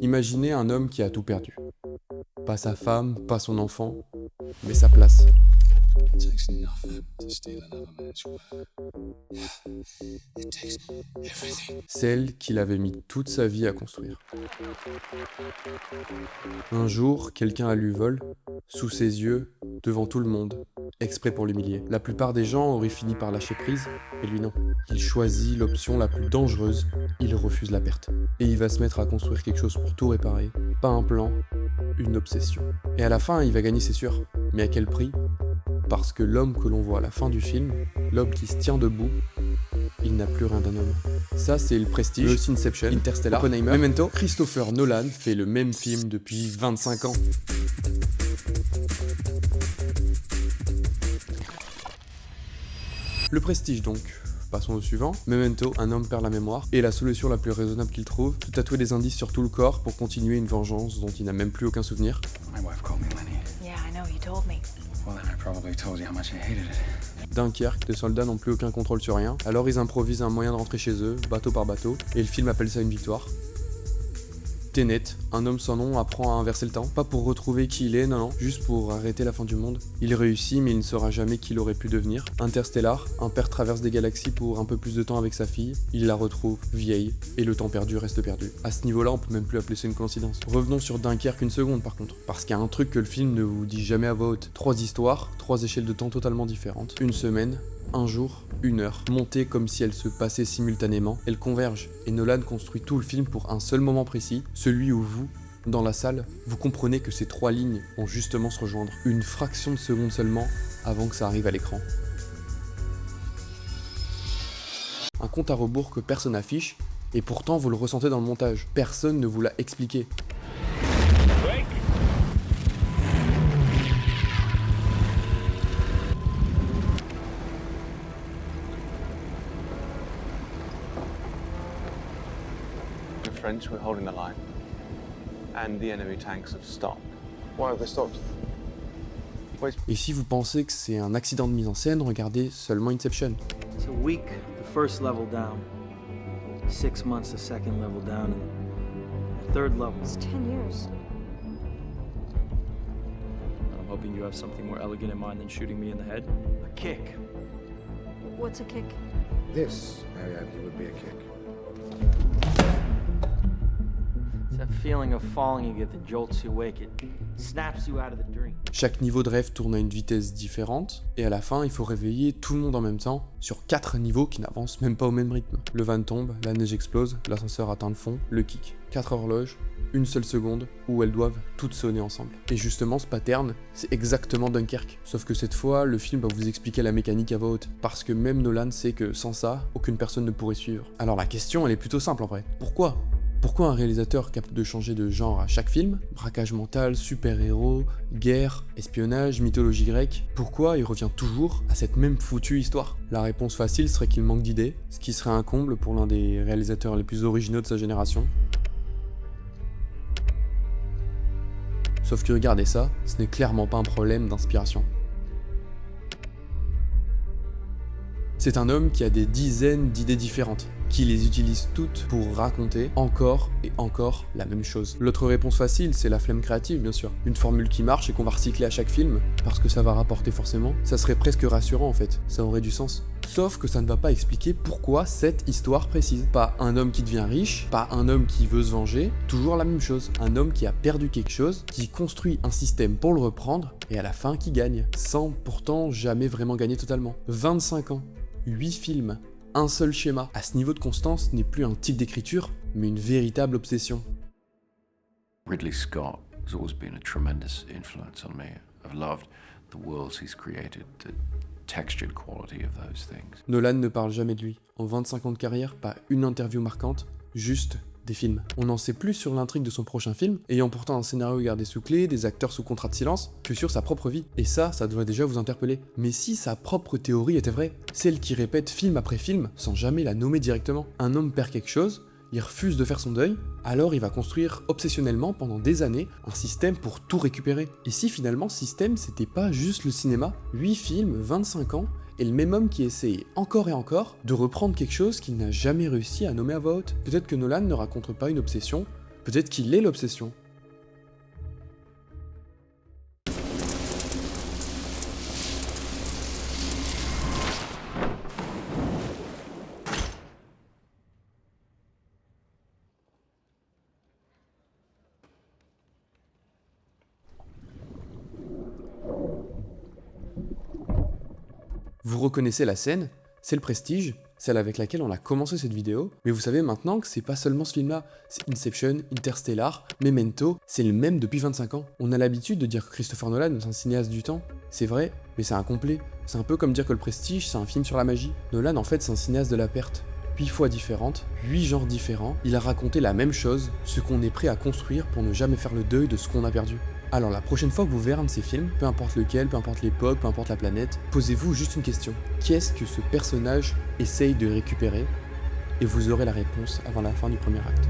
Imaginez un homme qui a tout perdu. Pas sa femme, pas son enfant, mais sa place. It takes nothing to steal another man's work. It takes everything. Celle qu'il avait mis toute sa vie à construire. Un jour, quelqu'un a lu vol, sous ses yeux, devant tout le monde, exprès pour l'humilier. La plupart des gens auraient fini par lâcher prise, et lui non. Il choisit l'option la plus dangereuse, il refuse la perte. Et il va se mettre à construire quelque chose pour tout réparer. Pas un plan, une obsession. Et à la fin, il va gagner, c'est sûr. Mais à quel prix ? Parce que l'homme que l'on voit à la fin du film, l'homme qui se tient debout, il n'a plus rien d'un homme. Ça, c'est le Prestige, le Inception, Interstellar, Oppenheimer, Memento. Christopher Nolan fait le même film depuis 25 ans. Le Prestige donc. Passons au suivant. Memento, un homme perd la mémoire, et la solution la plus raisonnable qu'il trouve, se tatouer des indices sur tout le corps pour continuer une vengeance dont il n'a même plus aucun souvenir. My wife called me Lenny. Yeah, I know, you told me. Well, then I probably told you how much I hated it. Dunkerque, les soldats n'ont plus aucun contrôle sur rien, alors ils improvisent un moyen de rentrer chez eux, bateau par bateau, et le film appelle ça une victoire. Tenet, un homme sans nom apprend à inverser le temps, pas pour retrouver qui il est, non, juste pour arrêter la fin du monde. Il réussit mais il ne saura jamais qui il aurait pu devenir. Interstellar, un père traverse des galaxies pour un peu plus de temps avec sa fille, il la retrouve, vieille, et le temps perdu reste perdu. À ce niveau-là, on peut même plus appeler ça une coïncidence. Revenons sur Dunkerque une seconde par contre, parce qu'il y a un truc que le film ne vous dit jamais à voix haute. 3 histoires, 3 échelles de temps totalement différentes. Une semaine, un jour, une heure, montées comme si elles se passaient simultanément, elles convergent, et Nolan construit tout le film pour un seul moment précis, celui où vous, dans la salle, vous comprenez que ces 3 lignes vont justement se rejoindre, une fraction de seconde seulement avant que ça arrive à l'écran. Un compte à rebours que personne n'affiche, et pourtant vous le ressentez dans le montage, personne ne vous l'a expliqué. The French were holding the line, and the enemy tanks have stopped. Why have they stopped? Et si vous pensez que c'est un accident de mise en scène, regardez seulement Inception. It's a week, the first level down. 6 months, the second level down, and the third level. It's 10 years. I'm hoping you have something more elegant in mind than shooting me in the head. A kick. What's a kick? This, Ariadne, would be a kick. It's that feeling of falling you get that jolts you awake. It snaps you out of the dream. Chaque niveau de rêve tourne à une vitesse différente, et à la fin, il faut réveiller tout le monde en même temps, sur 4 niveaux qui n'avancent même pas au même rythme. Le van tombe, la neige explose, l'ascenseur atteint le fond, le kick. 4 horloges, une seule seconde, où elles doivent toutes sonner ensemble. Et justement, ce pattern, c'est exactement Dunkerque. Sauf que cette fois, le film va vous expliquer la mécanique à voix haute, parce que même Nolan sait que sans ça, aucune personne ne pourrait suivre. Alors la question, elle est plutôt simple en vrai. Pourquoi un réalisateur capable de changer de genre à chaque film, braquage mental, super-héros, guerre, espionnage, mythologie grecque, pourquoi il revient toujours à cette même foutue histoire ? La réponse facile serait qu'il manque d'idées, ce qui serait un comble pour l'un des réalisateurs les plus originaux de sa génération. Sauf que regardez ça, ce n'est clairement pas un problème d'inspiration. C'est un homme qui a des dizaines d'idées différentes, qui les utilise toutes pour raconter encore et encore la même chose. L'autre réponse facile, c'est la flemme créative, bien sûr. Une formule qui marche et qu'on va recycler à chaque film, parce que ça va rapporter forcément. Ça serait presque rassurant en fait, ça aurait du sens. Sauf que ça ne va pas expliquer pourquoi cette histoire précise. Pas un homme qui devient riche, pas un homme qui veut se venger, toujours la même chose. Un homme qui a perdu quelque chose, qui construit un système pour le reprendre, et à la fin qui gagne, sans pourtant jamais vraiment gagner totalement. 25 ans, 8 films, un seul schéma. À ce niveau de constance, ce n'est plus un type d'écriture, mais une véritable obsession. Ridley Scott has always been a tremendous influence on me. I've loved the worlds he's created, the textured quality of those things. Nolan ne parle jamais de lui. En 25 ans de carrière, pas une interview marquante, juste des films. On n'en sait plus sur l'intrigue de son prochain film, ayant pourtant un scénario gardé sous clé, des acteurs sous contrat de silence, que sur sa propre vie. Et ça devrait déjà vous interpeller. Mais si sa propre théorie était vraie, celle qui répète film après film, sans jamais la nommer directement. Un homme perd quelque chose, il refuse de faire son deuil, alors il va construire obsessionnellement pendant des années un système pour tout récupérer. Et si finalement ce système c'était pas juste le cinéma, 8 films, 25 ans, et le même homme qui essaye encore et encore de reprendre quelque chose qu'il n'a jamais réussi à nommer à voix haute. Peut-être que Nolan ne raconte pas une obsession, Peut-être qu'il est l'obsession. Vous reconnaissez la scène? C'est le Prestige, celle avec laquelle on a commencé cette vidéo, mais vous savez maintenant que c'est pas seulement ce film-là, c'est Inception, Interstellar, Memento, c'est le même depuis 25 ans. On a l'habitude de dire que Christopher Nolan est un cinéaste du temps, c'est vrai, mais c'est incomplet. C'est un peu comme dire que le Prestige c'est un film sur la magie. Nolan en fait c'est un cinéaste de la perte. 8 fois différentes, 8 genres différents, il a raconté la même chose, ce qu'on est prêt à construire pour ne jamais faire le deuil de ce qu'on a perdu. Alors la prochaine fois que vous verrez un de ces films, peu importe lequel, peu importe l'époque, peu importe la planète, posez-vous juste une question. Qu'est-ce que ce personnage essaye de récupérer? Et vous aurez la réponse avant la fin du premier acte.